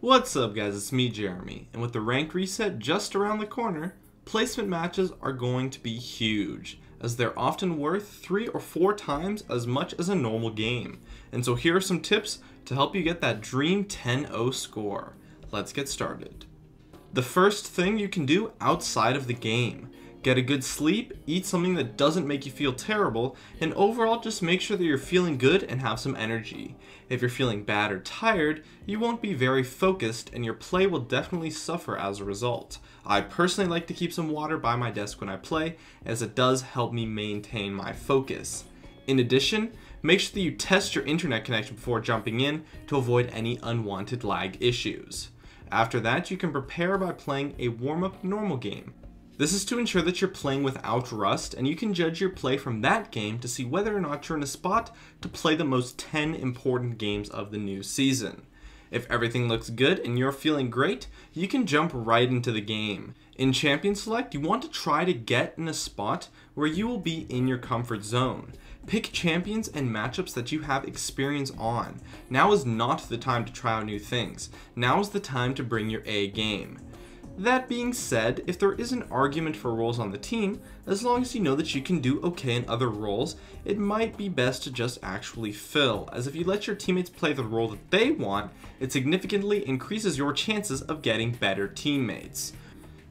What's up guys, it's me Jeremy, and with the rank reset just around the corner, placement matches are going to be huge, as they're often worth 3 or 4 times as much as a normal game. And so here are some tips to help you get that dream 10-0 score. Let's get started. The first thing you can do outside of the game: get a good sleep, eat something that doesn't make you feel terrible, and overall just make sure that you're feeling good and have some energy. If you're feeling bad or tired, you won't be very focused and your play will definitely suffer as a result. I personally like to keep some water by my desk when I play, as it does help me maintain my focus. In addition, make sure that you test your internet connection before jumping in to avoid any unwanted lag issues. After that, you can prepare by playing a warm-up normal game. This is to ensure that you're playing without rust, and you can judge your play from that game to see whether or not you're in a spot to play the most 10 important games of the new season. If everything looks good and you're feeling great, you can jump right into the game. In Champion Select, you want to try to get in a spot where you will be in your comfort zone. Pick champions and matchups that you have experience on. Now is not the time to try out new things. Now is the time to bring your A game. That being said, if there is an argument for roles on the team, as long as you know that you can do okay in other roles, it might be best to just actually fill, as if you let your teammates play the role that they want, it significantly increases your chances of getting better teammates.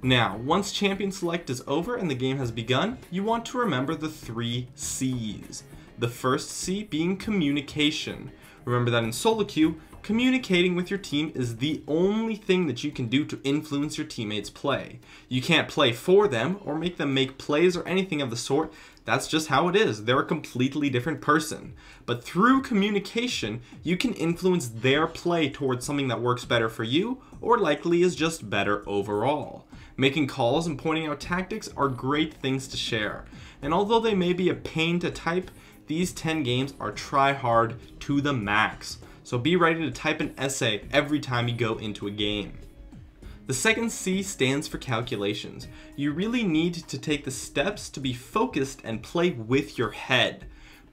Now, once Champion Select is over and the game has begun, you want to remember the 3 C's. The first C being communication. Remember that in solo queue, communicating with your team is the only thing that you can do to influence your teammates' play. You can't play for them or make them make plays or anything of the sort. That's just how it is. They're a completely different person. But through communication, you can influence their play towards something that works better for you, or likely is just better overall. Making calls and pointing out tactics are great things to share. And although they may be a pain to type, these 10 games are try hard to the max. So be ready to type an essay every time you go into a game. The second C stands for calculations. You really need to take the steps to be focused and play with your head.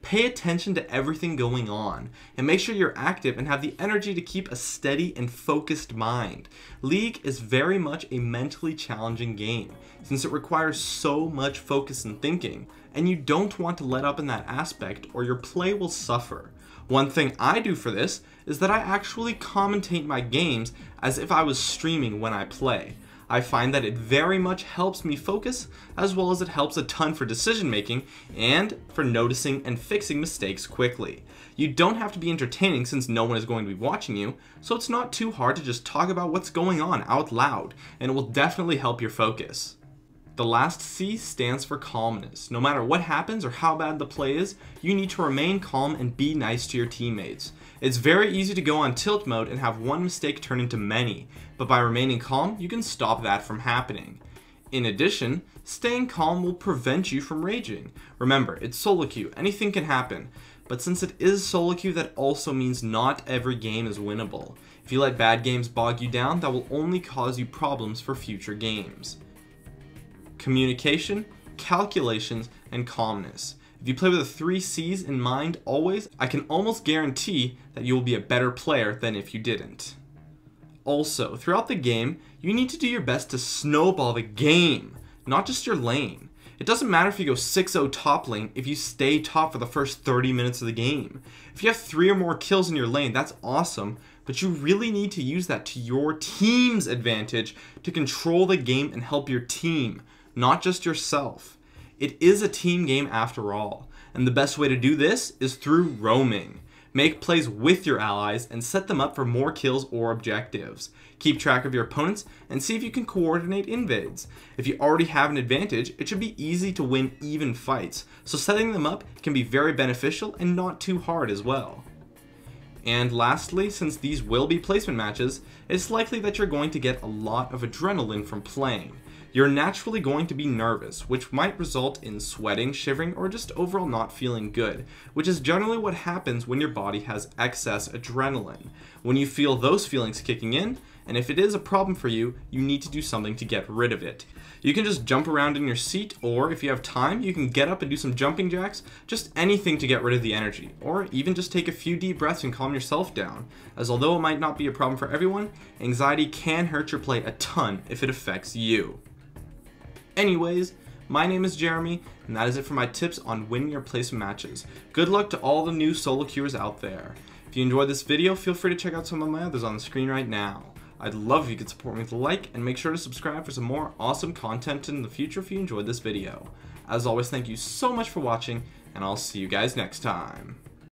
Pay attention to everything going on, and make sure you're active and have the energy to keep a steady and focused mind. League is very much a mentally challenging game, since it requires so much focus and thinking, and you don't want to let up in that aspect or your play will suffer. One thing I do for this is that I actually commentate my games as if I was streaming when I play. I find that it very much helps me focus, as well as it helps a ton for decision making and for noticing and fixing mistakes quickly. You don't have to be entertaining since no one is going to be watching you, so it's not too hard to just talk about what's going on out loud, and it will definitely help your focus. The last C stands for calmness. No matter what happens or how bad the play is, you need to remain calm and be nice to your teammates. It's very easy to go on tilt mode and have one mistake turn into many, but by remaining calm, you can stop that from happening. In addition, staying calm will prevent you from raging. Remember, it's solo queue, anything can happen, but since it is solo queue, that also means not every game is winnable. If you let bad games bog you down, that will only cause you problems for future games. Communication, calculations, and calmness. If you play with the 3 C's in mind always, I can almost guarantee that you will be a better player than if you didn't. Also, throughout the game, you need to do your best to snowball the game, not just your lane. It doesn't matter if you go 6-0 top lane if you stay top for the first 30 minutes of the game. If you have 3 or more kills in your lane, that's awesome, but you really need to use that to your team's advantage to control the game and help your team, not just yourself. It is a team game after all, and the best way to do this is through roaming. Make plays with your allies and set them up for more kills or objectives. Keep track of your opponents and see if you can coordinate invades. If you already have an advantage, it should be easy to win even fights, so setting them up can be very beneficial and not too hard as well. And lastly, since these will be placement matches, it's likely that you're going to get a lot of adrenaline from playing. You're naturally going to be nervous, which might result in sweating, shivering, or just overall not feeling good, which is generally what happens when your body has excess adrenaline. When you feel those feelings kicking in, and if it is a problem for you, you need to do something to get rid of it. You can just jump around in your seat, or if you have time, you can get up and do some jumping jacks, just anything to get rid of the energy, or even just take a few deep breaths and calm yourself down, as although it might not be a problem for everyone, anxiety can hurt your play a ton if it affects you. Anyways, my name is Jeremy, and that is it for my tips on winning your placement matches. Good luck to all the new solo queuers out there. If you enjoyed this video, feel free to check out some of my others on the screen right now. I'd love if you could support me with a like, and make sure to subscribe for some more awesome content in the future if you enjoyed this video. As always, thank you so much for watching, and I'll see you guys next time.